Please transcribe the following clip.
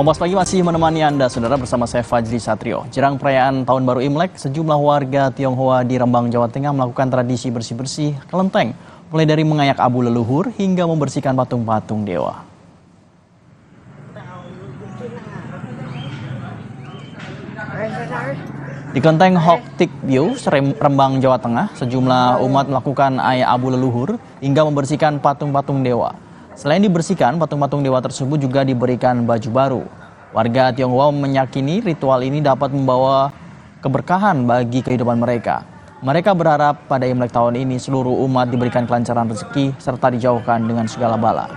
Kompas Pagi masih menemani Anda, saudara, bersama saya Fajri Satrio. Jelang perayaan Tahun Baru Imlek, sejumlah warga Tionghoa di Rembang, Jawa Tengah melakukan tradisi bersih-bersih kelenteng, mulai dari mengayak abu leluhur hingga membersihkan patung-patung dewa. Di kelenteng Hok Tik Biu, Rembang, Jawa Tengah, sejumlah umat melakukan ayak abu leluhur hingga membersihkan patung-patung dewa. Selain dibersihkan, patung-patung dewa tersebut juga diberikan baju baru. Warga Tionghoa meyakini ritual ini dapat membawa keberkahan bagi kehidupan mereka. Mereka berharap pada Imlek tahun ini seluruh umat diberikan kelancaran rezeki serta dijauhkan dengan segala bala.